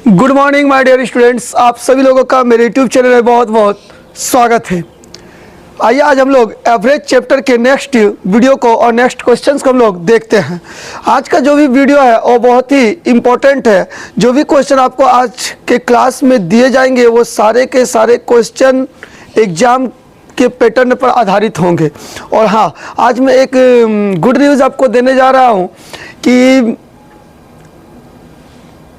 Good morning my dear students, आप सभी लोगों का मेरे यूट्यूब चैनल में बहुत बहुत स्वागत है। आइए आज हम लोग एवरेज चैप्टर के नेक्स्ट वीडियो को और नेक्स्ट क्वेश्चंस को हम लोग देखते हैं। आज का जो भी वीडियो है वो बहुत ही इम्पोर्टेंट है। जो भी क्वेश्चन आपको आज के क्लास में दिए जाएंगे वो सारे के सारे क्वेश्चन एग्जाम के पैटर्न पर आधारित होंगे। और हाँ, आज मैं एक गुड न्यूज़ आपको देने जा रहा हूँ कि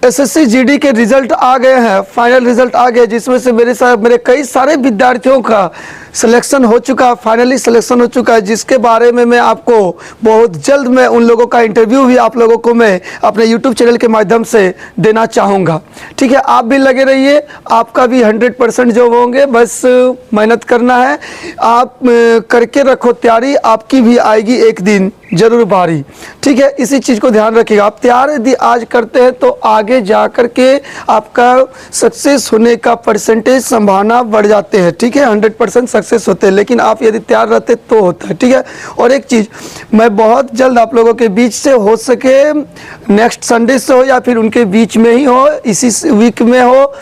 एसएससी जीडी के रिजल्ट आ गए हैं, फाइनल रिजल्ट आ गए, जिसमें से मेरे कई सारे विद्यार्थियों का सिलेक्शन हो चुका, फाइनली सिलेक्शन हो चुका है, जिसके बारे में मैं आपको बहुत जल्द मैं उन लोगों का इंटरव्यू भी आप लोगों को मैं अपने यूट्यूब चैनल के माध्यम से देना चाहूँगा। ठीक है, आप भी लगे रहिए, आपका भी 100% जो होंगे, बस मेहनत करना है, आप करके रखो तैयारी, आपकी भी आएगी एक दिन जरूर बारी। ठीक है, इसी चीज़ को ध्यान रखिएगा। आप तैयार यदि आज करते हैं तो आगे जा कर के आपका सक्सेस होने का परसेंटेज संभावना बढ़ जाते हैं। ठीक है, 100% सक्सेस होते हैं, लेकिन आप यदि तैयार रहते तो होता है। ठीक है, और एक चीज़ मैं बहुत जल्द आप लोगों के बीच से, हो सके नेक्स्ट संडे से हो या फिर उनके बीच में ही हो, इसी वीक में हो,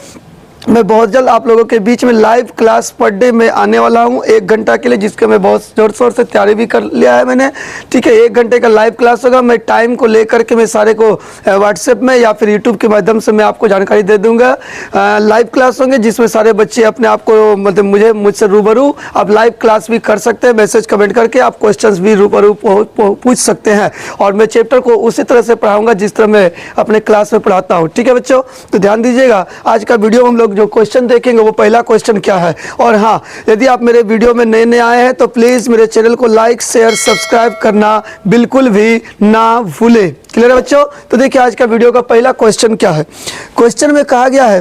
मैं बहुत जल्द आप लोगों के बीच में लाइव क्लास पर डे में आने वाला हूं 1 घंटा के लिए, जिसके मैं बहुत जोर शोर से तैयारी भी कर लिया है मैंने। ठीक है, 1 घंटे का लाइव क्लास होगा। मैं टाइम को लेकर के मैं सारे को व्हाट्सएप में या फिर यूट्यूब के माध्यम से मैं आपको जानकारी दे दूंगा। लाइव क्लास होंगे जिसमें सारे बच्चे अपने आप को मतलब मुझसे रूबरू आप लाइव क्लास भी कर सकते हैं। मैसेज कमेंट करके आप क्वेश्चन भी रूबरू पूछ सकते हैं, और मैं चैप्टर को उसी तरह से पढ़ाऊँगा जिस तरह मैं अपने क्लास में पढ़ाता हूँ। ठीक है बच्चों, तो ध्यान दीजिएगा। आज का वीडियो हम लोग जो क्वेश्चन देखेंगे वो पहला क्वेश्चन क्या है। और हाँ, यदि आप मेरे वीडियो में नए नए आए हैं तो प्लीज़ मेरे चैनल को लाइक शेयर सब्सक्राइब करना बिल्कुल भी ना भूले। क्लियर है बच्चों? तो देखिए आज का वीडियो का पहला क्वेश्चन क्या है। क्वेश्चन में कहा गया है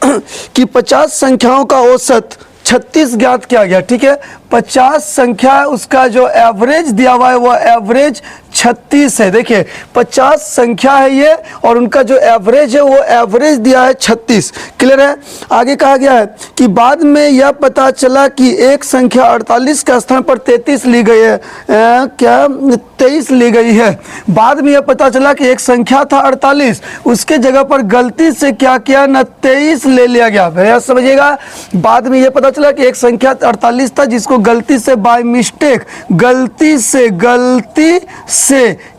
कि 50 संख्याओं का औसत 36 ज्ञात किया गया। ठीक है, 50 संख्या उसका जो एवरेज दिया हुआ है वो एवरेज 36 है। देखिए 50 संख्या है ये, और उनका जो एवरेज है वो एवरेज दिया है 36। क्लियर है? आगे कहा गया है कि बाद में यह पता चला कि एक संख्या 48 के स्थान पर 33 ली गई है। क्या 23 ली गई है। बाद में यह पता चला कि एक संख्या था 48, उसके जगह पर गलती से क्या किया ना 23 ले लिया गया। भैया समझिएगा, बाद में यह पता चला कि एक संख्या 48 था जिसको गलती से बाय मिस्टेक गलती से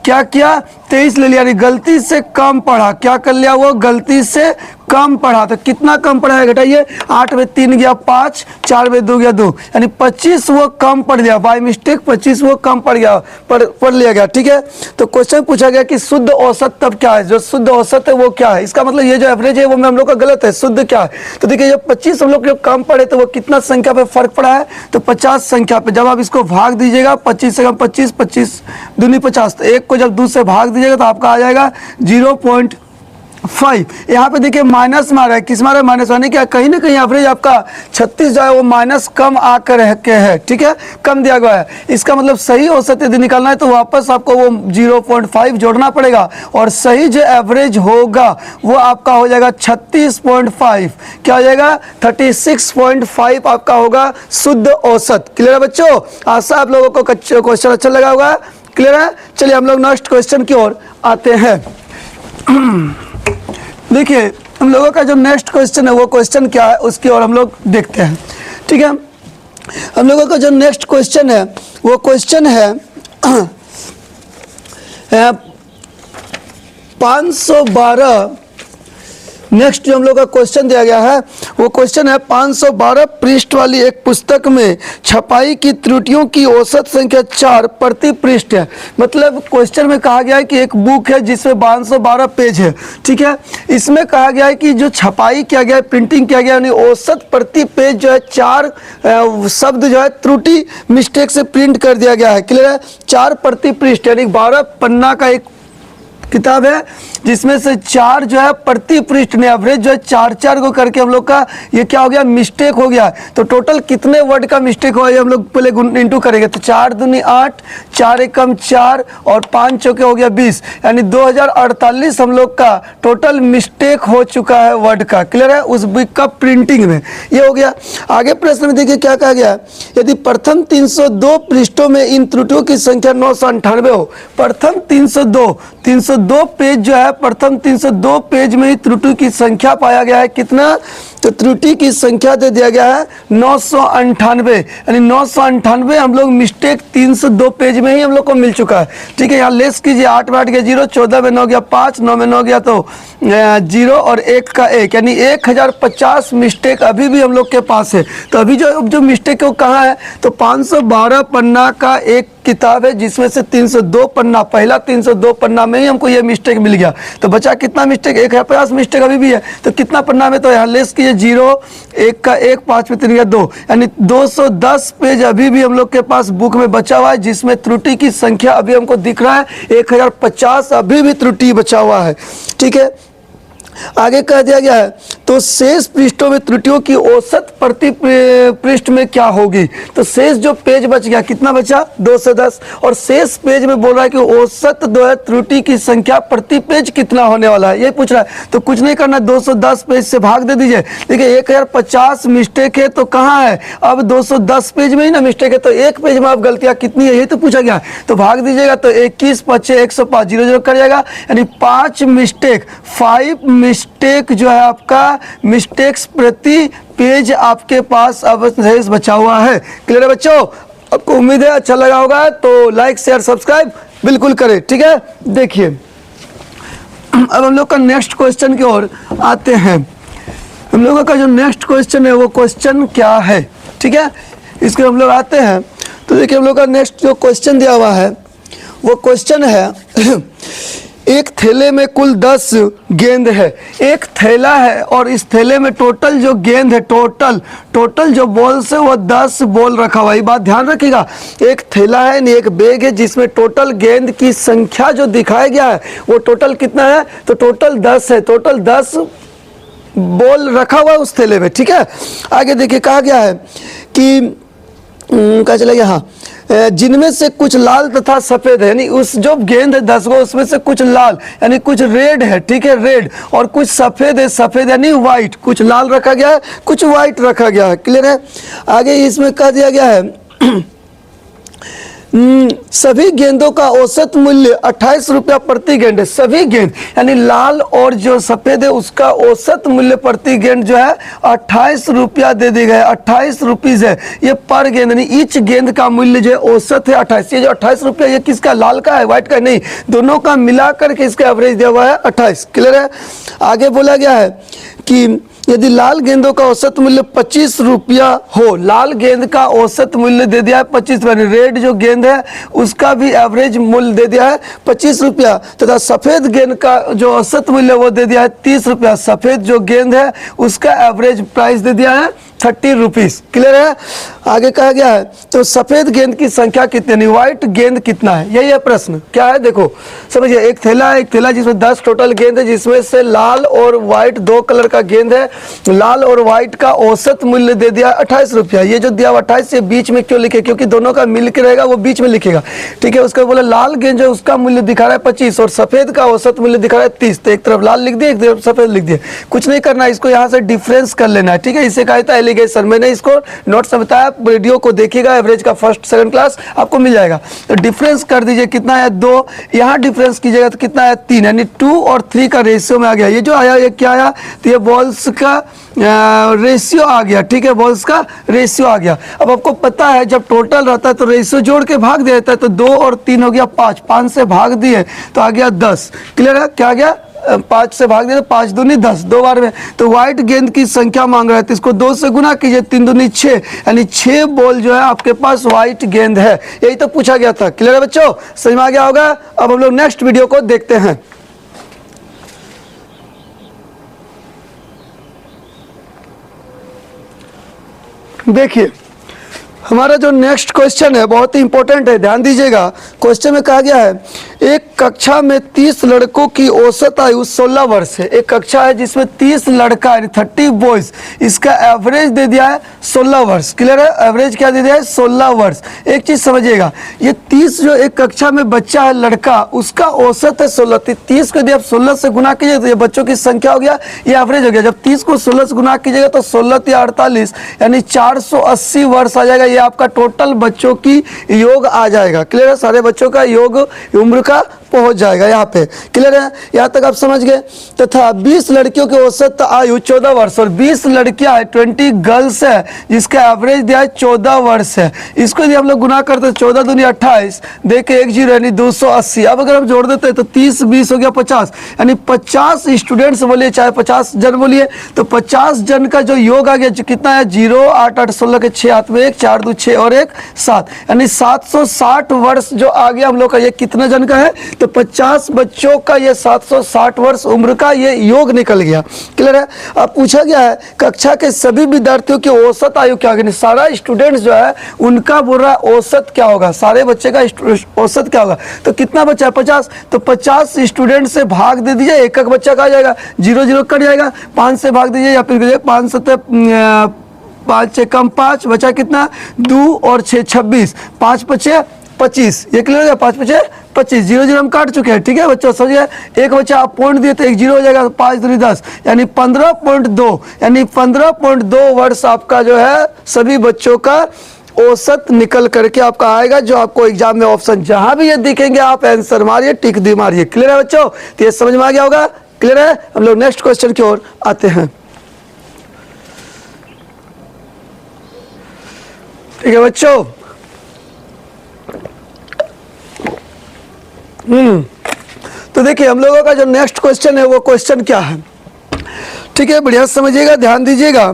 क्या किया 23 ले लिया, गलती से कम पढ़ा। क्या कर लिया वो? गलती से कम पढ़ा। तो कितना कम पढ़ा है घटाइए, 8 में 3 गया 5, 4 में 2 गया 2, यानी 25 वो कम पढ़ गया। बाय मिस्टेक 25 वो कम पढ़ गया, पढ़ लिया गया। ठीक है, तो क्वेश्चन पूछा गया कि शुद्ध औसत तब क्या है। जो शुद्ध औसत है वो क्या है। इसका मतलब ये जो एवरेज है वो हम लोग का गलत है, शुद्ध क्या है। तो देखिए जब 25 हम लोग जो कम पढ़े तो वो कितना संख्या पे फर्क पड़ा है, तो 50 संख्या पे। जब आप इसको भाग दीजिएगा 25 से कम 25, 25 दूनी 50, तो एक को जब 2 से भाग दीजिएगा तो आपका आ जाएगा 0.5। यहाँ पे देखिए माइनस मारा है, किस मारा है? माइनस, यानी क्या कहीं ना कहीं एवरेज आपका 36 जो है वो माइनस कम आकर के है। ठीक है, कम दिया गया है। इसका मतलब सही औसत यदि निकालना है तो वापस आपको वो 0.5 जोड़ना पड़ेगा, और सही जो एवरेज होगा वो आपका हो जाएगा 36.5। क्या हो जाएगा? 36.5 आपका होगा शुद्ध औसत। क्लियर है बच्चों? आशा आप लोगों को क्वेश्चन अच्छा लगा होगा। क्लियर है? चलिए हम लोग नेक्स्ट क्वेश्चन की ओर आते हैं। देखिए हम लोगों का जो नेक्स्ट क्वेश्चन है वो क्वेश्चन क्या है उसकी ओर हम लोग देखते हैं। ठीक है, हम लोगों का जो नेक्स्ट क्वेश्चन है वो क्वेश्चन है 512। नेक्स्ट जो हम लोग का क्वेश्चन दिया गया है वो क्वेश्चन है 512 पृष्ठ वाली एक पुस्तक में छपाई की त्रुटियों की औसत संख्या 4 प्रति पृष्ठ है। मतलब क्वेश्चन में कहा गया है कि एक बुक है जिसमें 512 पेज है। ठीक है, इसमें कहा गया है कि जो छपाई किया गया है, प्रिंटिंग किया गया है, यानी औसत प्रति पेज जो है 4 शब्द जो है त्रुटि मिस्टेक से प्रिंट कर दिया गया है। क्लियर है? 4 प्रति पृष्ठ यानी 12 पन्ना का एक किताब है जिसमें से 4 जो है प्रति पृष्ठ ने एवरेज जो है 4 को करके हम लोग का ये क्या हो गया, मिस्टेक हो गया। तो टोटल कितने वर्ड का मिस्टेक हुआ ये हम लोग पहले इंटू करेंगे। तो 4 दूनी 8, 4 एकम 4 और 5 चौके हो गया 20, यानी 2048 हम लोग का टोटल मिस्टेक हो चुका है वर्ड का। क्लियर है? उस बुक का प्रिंटिंग में ये हो गया। आगे प्रश्न में देखिए क्या कहा गया, यदि प्रथम 302 पृष्ठों में इन त्रुटियों की संख्या 998 हो। प्रथम 302 302 पेज जो है, प्रथम 302 पेज में ही त्रुटि की संख्या पाया गया है। कितना? तो त्रुटि की संख्या दे दिया गया है 998, यानी 998 हम लोग मिस्टेक 302 पेज में ही हम लोग को मिल चुका है। ठीक है, यहाँ लेस कीजिए, 8 में 8 गया 0, 14 में 9 गया 5, 9 में 9 गया तो 0 और 1 का 1, यानी 1050 मिस्टेक अभी भी हम लोग के पास है। तो अभी जो मिस्टेक है वो कहाँ है? तो 512 पन्ना का एक किताब है जिसमें से 302 पन्ना, पहला 302 पन्ना में ही हमको ये मिस्टेक मिल गया। तो बचा कितना मिस्टेक? 1050 मिस्टेक अभी भी है। तो कितना पन्ना में? तो यहाँ लेस कीजिए 0, 1 का 1, 5 में 3 गया 2, यानी 210 पेज अभी भी हम लोग के पास बुक में बचा हुआ है, जिसमें त्रुटि की संख्या अभी हमको दिख रहा है 1050 अभी भी त्रुटि बचा हुआ है। ठीक है, आगे कह दिया गया है तो शेष पृष्ठों में त्रुटियों की औसत प्रति पृष्ठ में क्या होगी? तो शेष जो पेज बच गया, कितना बचा? 210, और शेष पेज में बोल रहा है कि औसत जो है त्रुटि की संख्या प्रति पेज कितना होने वाला है, ये पूछ रहा है। तो कुछ नहीं करना, 210 पेज से भाग दे दीजिए। देखिए 1050 मिस्टेक है तो कहाँ है? अब 210 पेज में ही ना मिस्टेक है, तो एक पेज में अब गलतियां कितनी है ये तो पूछा गया। तो भाग दीजिएगा तो 21 5 105, 0 0 कर जाएगा, यानी 5 मिस्टेक जो है आपका मिस्टेक्स प्रति पेज आपके पास अब शेष बचा हुआ है। क्लियर है बच्चों? आपको उम्मीद है अच्छा लगा होगा, तो लाइक शेयर सब्सक्राइब बिल्कुल करें। ठीक है, देखिए अब हम लोग का नेक्स्ट क्वेश्चन की ओर आते हैं। हम लोगों का जो नेक्स्ट क्वेश्चन है वो क्वेश्चन क्या है? ठीक है, इसके हम लोग आते हैं। तो देखिए हम लोग का नेक्स्ट जो क्वेश्चन दिया हुआ है वो क्वेश्चन है एक थैले में कुल 10 गेंद है। एक थैला है और इस थैले में टोटल जो गेंद है, टोटल जो बॉल्स है वो 10 बॉल रखा हुआ है। ये बात ध्यान रखिएगा, एक थैला है नहीं, एक बैग है जिसमें टोटल गेंद की संख्या जो दिखाया गया है वो टोटल कितना है? तो टोटल 10 है, टोटल 10 बॉल रखा हुआ है उस थैले में। ठीक है, आगे देखिए कहा गया है कि कहा चला गया, हाँ, जिनमें से कुछ लाल तथा सफेद है, यानी उस जो गेंद है 10 को उसमें से कुछ लाल यानी कुछ रेड है। ठीक है, रेड, और कुछ सफेद है, सफेद यानी व्हाइट, कुछ लाल रखा गया है, कुछ व्हाइट रखा गया है। क्लियर है? आगे इसमें कह दिया गया है सभी गेंदों का औसत मूल्य 28 रुपया प्रति गेंद है। सभी गेंद यानी लाल और जो सफेद है उसका औसत मूल्य प्रति गेंद जो है 28 रुपया दे दी गया है, 28 रुपीज है ये पर गेंद, यानी ईच गेंद का मूल्य जो है औसत है 28। ये जो 28 रुपया ये किसका? लाल का है, व्हाइट का नहीं, दोनों का मिला करके इसका एवरेज दिया हुआ है 28। क्लियर है? आगे बोला गया है कि यदि लाल गेंदों का औसत मूल्य 25 रुपया हो, लाल गेंद का औसत मूल्य दे दिया है 25 रुपया, रेड जो गेंद है उसका भी एवरेज मूल्य दे दिया है 25 रुपया, तथा सफेद गेंद का जो औसत मूल्य वो दे दिया है 30 रुपया। सफेद जो गेंद है उसका एवरेज प्राइस दे दिया है 30 रुपीज। क्लियर है? आगे कहा गया है तो सफेद गेंद की संख्या कितनी, व्हाइट गेंद कितना है, यही है प्रश्न। क्या है देखो समझिए, एक थैला जिसमें 10 टोटल गेंद है, जिसमें से लाल और व्हाइट 2 कलर का गेंद है। लाल और व्हाइट का औसत मूल्य दे दिया 28 रुपया। ये जो दिया 28 ये बीच में क्यों लिखे? क्योंकि दोनों का मिल के रहेगा वो बीच में लिखेगा। ठीक है, उसका बोला लाल गेंद जो उसका मूल्य दिखा रहा है 25 और सफेद का औसत मूल्य दिखा रहा है 30। तो एक तरफ लाल लिख दिया, एक तरफ सफेद लिख दिया। कुछ नहीं करना, इसको यहाँ से डिफरेंस कर लेना है। ठीक है, इसे कहा था एलिगेशन। मैंने इसको नोट्स में बताया, वीडियो को देखिएगा, एवरेज का फर्स्ट सेकंड क्लास आपको मिल जाएगा। तो डिफरेंस कर दीजिए, कितना है 2, यहाँ डिफरेंस कीजिएगा तो कितना है 3, यानी 2 और 3 का रेशियो में आ गया। ये जो आया ये क्या आया? तो ये बॉल्स का रेशियो आ गया। ठीक है, बॉल्स का रेशियो आ गया। अब आपको पता है जब टोटल रहता है तो रेशियो जोड़ के भाग दे देता है, तो 2 और 3 हो गया 5, 5 से भाग दिए तो आ गया 10। क्लियर है? क्या आ गया? 5 से भाग दिया तो 5 दूनी 10, 2 बार में। तो व्हाइट गेंद की संख्या मांग रहा है तो इसको 2 से गुना कीजिए, 3 दूनी 6, यानी 6 बॉल जो है आपके पास व्हाइट गेंद है। यही तो पूछा गया था। क्लियर है बच्चों? समझ में आ गया होगा? अब हम लोग नेक्स्ट वीडियो को देखते हैं। देखिए हमारा जो नेक्स्ट क्वेश्चन है बहुत ही इंपॉर्टेंट है, ध्यान दीजिएगा। क्वेश्चन में कहा गया है एक कक्षा में 30 लड़कों की औसत आयु 16 वर्ष है। एक कक्षा है जिसमें 30 लड़का यानी 30 बॉयज, इसका एवरेज दे दिया है 16 वर्ष। क्लियर है? एवरेज क्या दे दिया है? 16 वर्ष। एक चीज समझिएगा, ये 30 जो एक कक्षा में बच्चा है लड़का, उसका औसत है 16। 30 को यदि आप 16 से गुना कीजिए तो ये बच्चों की संख्या हो गया, ये एवरेज हो गया। जब 30 को 16 से गुना कीजिएगा तो 16 या 48 यानी 480 वर्ष आ जाएगा। ये आपका टोटल बच्चों की योग आ जाएगा। क्लियर है? सारे बच्चों का योग उम्र का पहुंच जाएगा। यहाँ पे क्लियर है, यहाँ तक आप समझ गए। तथा 20 लड़कियों की औसत आयु 14 वर्ष और 20 लड़कियां है, 20 गर्ल्स है जिसका एवरेज दिया है 14 वर्ष है। इसको यदि हम लोग गुना करते हैं 14 दूनी 28, देखे 1 जीरो यानी 280। अब अगर हम जोड़ देते हैं तो 30 20 हो गया 50, यानी 50 स्टूडेंट्स बोलिए चाहे 50 जन बोलिए, तो 50 जन का जो योग आ गया जो कितना है 0 8 8 16 के 6 हाथ में 1 4 2 6 और 1 7, यानी 760 वर्ष जो आ गया हम लोग का। ये कितने जन का है, तो 50 बच्चों का ये 760 वर्ष उम्र का ये योग निकल गया। क्लियर है। अब पूछा गया है कक्षा के सभी विद्यार्थियों की औसत आयु क्या होगी, सारा स्टूडेंट्स जो है उनका बोल रहा है औसत क्या होगा, सारे बच्चे का औसत क्या होगा। तो कितना बच्चा है 50, तो 50 स्टूडेंट से भाग दे दीजिए, एक एक बच्चा का आ जाएगा, 0 0 कट जाएगा, 5 से भाग दीजिए या फिर 5 7 5 से कम 5 बचा कितना 2 और 6 26, 5 5 25, ये क्लियर हो गया, 5 5 25, 0 0 हम काट चुके हैं। ठीक है बच्चों समझिए, एक बच्चा आप पॉइंट दिए तो 1 0 हो जाएगा, 5 दूनी 10 यानी 15.2, यानी 15.2 वर्ष आपका जो है सभी बच्चों का औसत निकल करके आपका आएगा। जो आपको एग्जाम में ऑप्शन जहां भी ये दिखेंगे आप आंसर मारिए, टिक दी मारिए। क्लियर है बच्चों, तो ये समझ में आ गया होगा। क्लियर है, हम लोग नेक्स्ट क्वेश्चन की ओर आते हैं। ठीक है बच्चों, तो देखिए हम लोगों का जो नेक्स्ट क्वेश्चन है वो क्वेश्चन क्या है। ठीक है, बढ़िया समझिएगा, ध्यान दीजिएगा।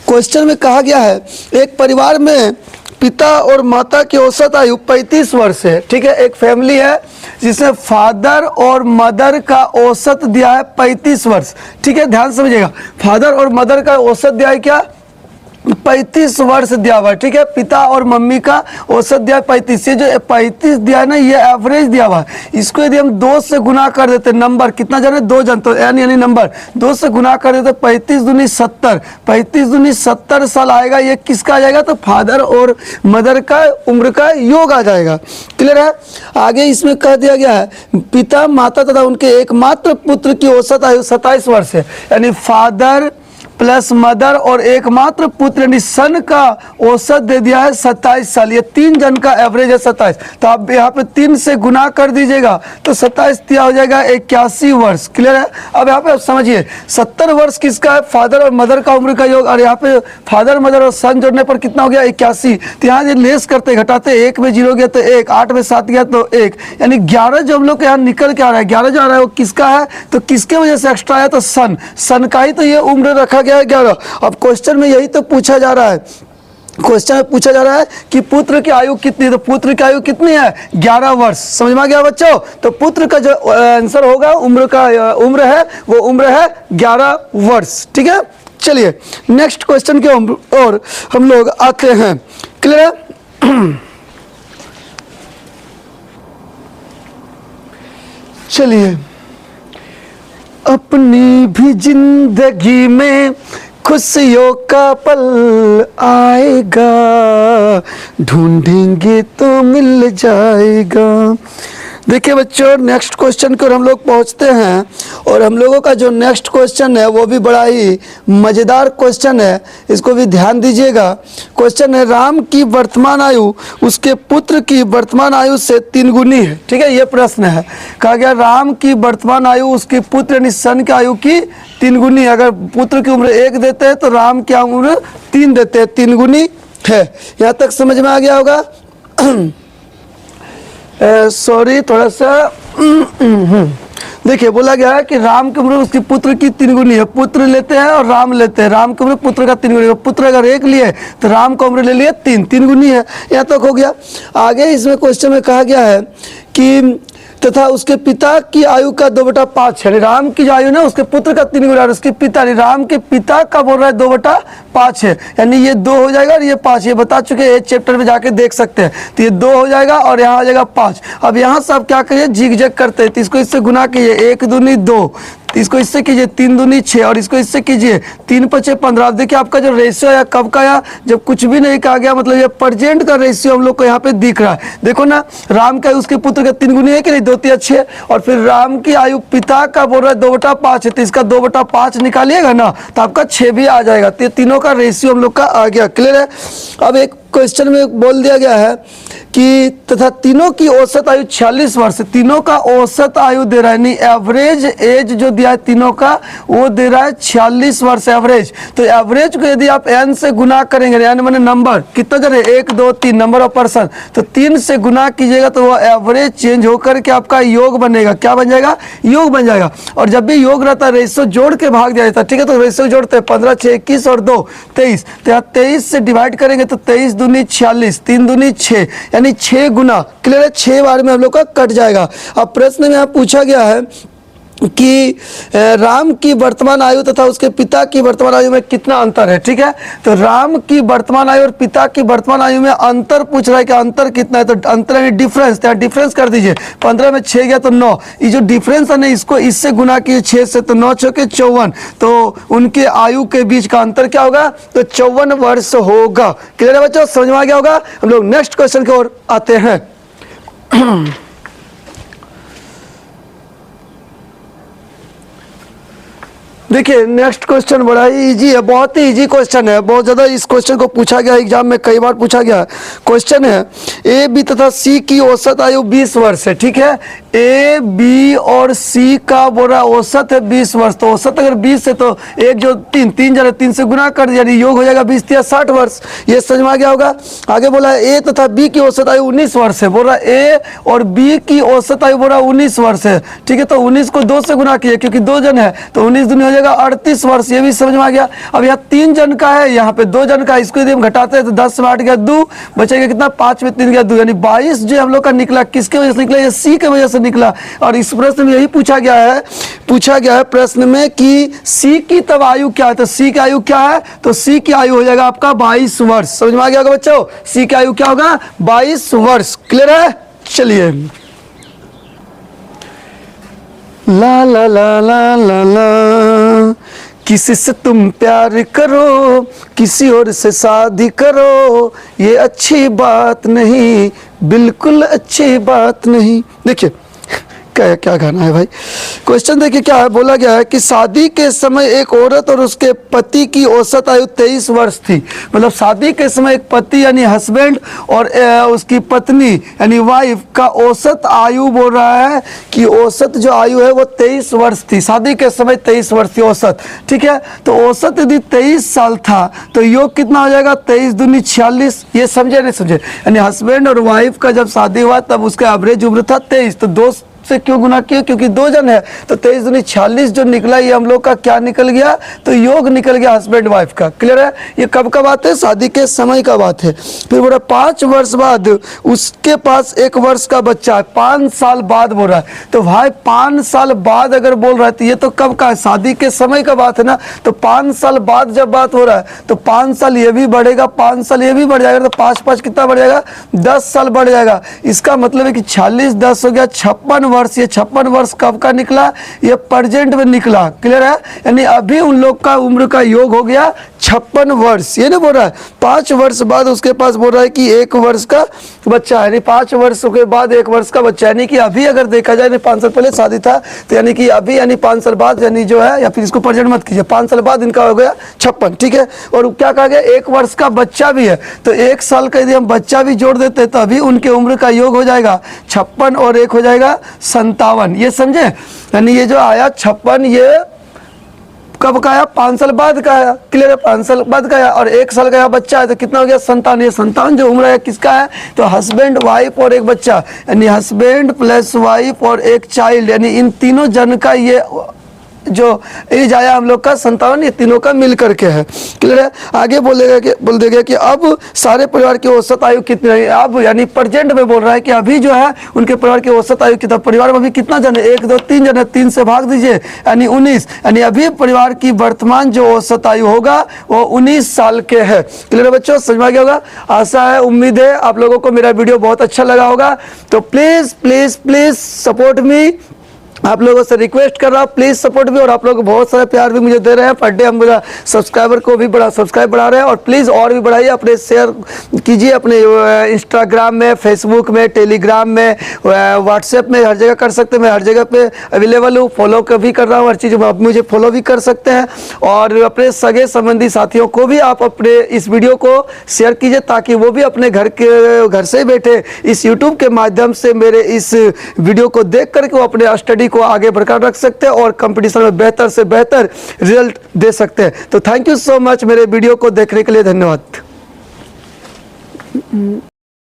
क्वेश्चन में कहा गया है एक परिवार में पिता और माता की औसत आयु 35 वर्ष है। ठीक है, एक फैमिली है जिसमें फादर और मदर का औसत दिया है 35 वर्ष। ठीक है, ध्यान समझिएगा, फादर और मदर का औसत दिया है क्या 35 वर्ष दिया हुआ है। ठीक है, पिता और मम्मी का औसत दिया है 35, ये जो 35 दिया है ना ये एवरेज दिया हुआ है। इसको यदि हम 2 से गुना कर देते, नंबर कितना जन है 2 जन, तो यानी नंबर 2 से गुना कर देते 35 दूनी 70, 35 दूनी 70 साल आएगा। ये किसका आ जाएगा, तो फादर और मदर का उम्र का योग आ जाएगा। क्लियर है। आगे इसमें कह दिया गया है पिता माता तथा उनके एकमात्र पुत्र की औसत आयु 27 वर्ष है, यानी फादर प्लस मदर और एकमात्र पुत्र यानी सन का औसत दे दिया है 27 साल। ये 3 जन का एवरेज है 27, तो आप यहाँ पे 3 से गुना कर दीजिएगा तो 27 दिया हो जाएगा 81 वर्ष। क्लियर है। अब यहाँ पे आप समझिए 70 वर्ष किसका है, फादर और मदर का उम्र का योग, और यहाँ पे फादर मदर और सन जोड़ने पर कितना हो गया 81। तो यहाँ ये लेस करते घटाते 1 में 0 गया तो 1, 8 में 7 गया तो 1, यानी 11 जो हम लोग के यहाँ निकल के आ रहा है, 11 जो आ रहा है वो किसका है, तो किसके वजह से एक्स्ट्रा आया, तो सन का ही तो ये उम्र रखा गया है 11। अब क्वेश्चन में यही तो पूछा जा रहा है, क्वेश्चन में पूछा जा रहा है कि पुत्र की आयु कितनी है, तो पुत्र की आयु कितनी है 11 वर्ष। समझ में आ गया बच्चों, तो पुत्र का जो आंसर होगा उम्र का उम्र है वो उम्र है 11 वर्ष। ठीक है, चलिए नेक्स्ट क्वेश्चन के और हम लोग आते हैं। क्लियर है। चलिए, अपनी भी जिंदगी में खुशियों का पल आएगा, ढूंढेंगे तो मिल जाएगा। देखिए बच्चों, नेक्स्ट क्वेश्चन को हम लोग पहुंचते हैं, और हम लोगों का जो नेक्स्ट क्वेश्चन है वो भी बड़ा ही मज़ेदार क्वेश्चन है, इसको भी ध्यान दीजिएगा। क्वेश्चन है राम की वर्तमान आयु उसके पुत्र की वर्तमान आयु से 3 गुनी है। ठीक है, ये प्रश्न है, कहा गया राम की वर्तमान आयु उसके पुत्र यानी सन की आयु की 3 गुनी। अगर पुत्र की उम्र 1 देते हैं तो राम की उम्र 3 देते हैं, 3 गुनी है। यहाँ तक समझ में आ गया होगा। सॉरी थोड़ा सा देखिए, बोला गया है कि राम की उम्र उसकी पुत्र की 3 गुनी है। पुत्र लेते हैं और राम लेते हैं, राम की उम्र पुत्र का 3 गुनी है। पुत्र अगर 1 लिए तो राम का उम्र ले लिए 3 गुनी है। यहाँ तक हो गया। आगे इसमें क्वेश्चन में कहा गया है कि तथा उसके पिता की आयु का 2/5 है। राम की जो आयु ना उसके पुत्र का 3 गुना, उसके पिता राम के पिता का बोल रहा है 2/5 है, यानी ये 2 हो जाएगा और ये 5, ये बता चुके हैं, चैप्टर में जाके देख सकते हैं। तो ये 2 हो जाएगा और यहाँ आ जाएगा 5। अब यहाँ से आप क्या करिए, जिग जग करते हैं, तो इसको इससे गुना कीजिए, 1 दूनी 2, इसको इससे कीजिए 3 दूनी 6 और इसको इससे कीजिए 3 5 15। अब देखिए आपका जो रेशियो आया कब का आया, जब कुछ भी नहीं कहा गया, मतलब ये प्रेजेंट का रेशियो हम लोग को यहाँ पे दिख रहा है। देखो ना, राम का उसके पुत्र का 3 गुनी है कि नहीं, 2 3 6, और फिर राम की आयु पिता का बोल रहा है 2/5 है, तो इसका 2/5 निकालिएगा ना तो आपका 6 भी आ जाएगा। तो तीनों का रेशियो हम लोग का आ गया। क्लियर है। अब एक क्वेश्चन में बोल दिया गया है कि तथा तीनों की औसत आयु 46 वर्ष, तीनों का औसत आयु दे रहा है, यानी एवरेज एज जो दिया है तीनों का वो दे रहा है 46 वर्ष एवरेज। तो एवरेज को यदि आप n से गुना करेंगे, यानी मैंने नंबर कितना जन है 1 2 3 नंबर ऑफ पर्सन, तो 3 से गुना कीजिएगा तो वो एवरेज चेंज होकर के आपका योग बनेगा। क्या बन जाएगा? योग बन जाएगा। और जब भी योग रहता है रेशो जोड़ के भाग दिया जाता है, ठीक है। तो रेशो जोड़ते हैं 15 6 21 और 2 23, तो यहाँ 23 से डिवाइड करेंगे तो 23 दूनी 46, 3 दूनी 6, यानी 6 गुना। क्लियर है? 6 बार में हम लोग का कट जाएगा। अब प्रश्न में यहाँ पूछा गया है कि राम की वर्तमान आयु तथा उसके पिता की वर्तमान आयु में कितना अंतर है। ठीक है, तो राम की वर्तमान आयु और पिता की वर्तमान आयु में अंतर पूछ रहा है कि अंतर कितना है, तो अंतर यानी डिफरेंस, तो डिफरेंस कर दीजिए। 15 में 6 गया तो 9, ये जो डिफरेंस है ना इसको इससे गुना किए 6 से, तो 9 चौके 54, तो उनके आयु के बीच का अंतर क्या होगा? तो 54 वर्ष होगा। क्लियर है बच्चों? समझ में आ गया होगा। हम लोग नेक्स्ट क्वेश्चन की ओर आते हैं। देखिए नेक्स्ट क्वेश्चन बड़ा ही इजी है, बहुत ही इजी क्वेश्चन है, बहुत ज़्यादा इस क्वेश्चन को पूछा गया एग्जाम में, कई बार पूछा गया। क्वेश्चन है ए बी तथा सी की औसत आयु 20 वर्ष है। ठीक है, ए बी और सी का बोरा औसत है 20 वर्ष, तो औसत अगर 20 है तो एक जो 3 जरा 3 से गुना कर दिया, योग हो जाएगा 20 या 60 वर्ष। ये समझ में आ गया होगा। आगे बोला है ए तथा बी की औसत आयु 19 वर्ष है। बोल रहा ए और बी की औसत आयु बोला 19 वर्ष है। ठीक है, तो 19 को 2 से गुना किए क्योंकि 2 जन है, तो 19 दूनी हो जाएगा 38 वर्ष। ये भी समझ में आ गया। अब यहाँ 3 जन का है, यहाँ पे 2 जन का, इसको यदि हम घटाते हैं तो 10 में 8 गया 2, बचेगा कितना? 5 में 3 गया 2, यानी 22 जो हम लोग का निकला। किसके वजह से निकला? ये सी के वजह से निकला। और इस प्रश्न में यही पूछा गया है प्रश्न में कि सी की तब आयु क्या है, तो सी की आयु क्या है? तो सी की आयु हो जाएगा आपका 22 वर्ष। समझ में आ गया होगा बच्चों? सी की आयु क्या होगा? 22 वर्ष। क्लियर है? चलिए, ला ला ला ला ला ला, किसी से तुम प्यार करो, किसी और से शादी करो, ये अच्छी बात नहीं, बिल्कुल अच्छी बात नहीं। देखिए क्या गाना है भाई। क्वेश्चन देखिए क्या है, बोला गया है कि शादी के समय एक औरत और उसके पति की औसत आयु 23 वर्ष थी। मतलब शादी के समय एक पति यानी हस्बैंड और उसकी पत्नी यानी वाइफ का औसत आयु बोल रहा है कि औसत जो आयु है वो 23 वर्ष थी। शादी के समय 23 वर्ष थी औसत। ठीक है, तो औसत यदि 23 साल था तो योग कितना हो जाएगा? 23 दूनी 46। ये समझे नहीं समझे? यानी हस्बैंड और वाइफ का जब शादी हुआ तब उसका एवरेज उम्र था 23, तो 2 से क्यों गुना किया? क्योंकि 2 जन है, तो 23 दूनी 46 जो निकला ये हम लोग का क्या निकल गया? तो योग निकल गया हस्बैंड वाइफ का। क्लियर है? ये कब का बात है? शादी के समय का बात है। फिर बोला 5 वर्ष बाद उसके पास 1 वर्ष का बच्चा है। 5 साल बाद बोल रहा है, तो भाई 5 साल बाद अगर बोल रहा है तो ये तो कब का है? शादी के समय का बात है ना। तो 5 साल बाद जब बात हो रहा है तो 5 साल ये भी बढ़ेगा, 5 साल ये भी बढ़ जाएगा, तो 5 5 कितना बढ़ जाएगा? 10 साल बढ़ जाएगा। इसका मतलब है कि 40 10 हो गया 56 वर्ष। ये 56 वर्ष कब का निकला? ये प्रेजेंट में निकला। क्लियर है? यानी अभी उन लोग का उम्र का योग हो गया 56 वर्ष। ये नहीं बोल रहा है 5 वर्ष बाद उसके पास बोल रहा है कि 1 वर्ष का बच्चा है, यानी 5 वर्ष के बाद 1 वर्ष का बच्चा, यानी कि अभी अगर देखा जाए 5 साल पहले शादी था तो यानी कि अभी यानी 5 साल बाद यानी जो है, या फिर इसको प्रेजेंट मत कीजिए, 5 साल बाद इनका हो गया 56। ठीक है, और क्या कहा गया? 1 वर्ष का बच्चा भी है, तो 1 साल का यदि हम बच्चा भी जोड़ देते हैं तो अभी उनके उम्र का योग हो जाएगा 56 और 1 हो जाएगा 57। ये समझे? यानी ये जो आया 56 ये कब का आया? 5 साल बाद का आया। क्लियर है? 5 साल बाद का आया, और 1 साल का बच्चा है तो कितना हो गया? 57। ये 57 जो उम्र है किसका है? तो हस्बैंड वाइफ और 1 बच्चा, यानी हस्बैंड प्लस वाइफ और 1 चाइल्ड, यानी इन तीनों जन का ये जो एज आया हम लोग का 57, ये तीनों का मिल करके है। क्लियर है? आगे बोल देगा कि अब सारे परिवार की औसत आयु कितनी है? अब यानी प्रेजेंट में बोल रहा है कि अभी जो है उनके परिवार की औसत आयु कितना? परिवार में अभी कितना जन है? 1 2 3 जन है, 3 से भाग दीजिए यानी 19, यानी अभी परिवार की वर्तमान जो औसत आयु होगा वो 19 साल के है। क्लियर है बच्चों? समझ में आ गया होगा। आशा है, उम्मीद है आप लोगों को मेरा वीडियो बहुत अच्छा लगा होगा। तो please please please support me आप लोगों से रिक्वेस्ट कर रहा हूँ, प्लीज़ सपोर्ट भी, और आप लोग बहुत सारा प्यार भी मुझे दे रहे हैं। पर डे हम मेरा सब्सक्राइबर को भी सब्सक्राइब बढ़ा रहे हैं, और प्लीज़ और भी बढ़ाइए, अपने शेयर कीजिए अपने इंस्टाग्राम में, फेसबुक में, टेलीग्राम में, व्हाट्सएप में, हर जगह कर सकते हैं। मैं हर जगह पे अवेलेबल हूँ, फॉलो भी कर रहा हूँ, हर चीज़ आप मुझे फॉलो भी कर सकते हैं। और अपने सगे संबंधी साथियों को भी आप अपने इस वीडियो को शेयर कीजिए, ताकि वो भी अपने घर से बैठे इस यूट्यूब के माध्यम से मेरे इस वीडियो को देख करके वो अपने स्टडी को आगे बढ़कर रख सकते हैं और कंपटीशन में बेहतर से बेहतर रिजल्ट दे सकते हैं। तो थैंक यू सो मच, मेरे वीडियो को देखने के लिए धन्यवाद।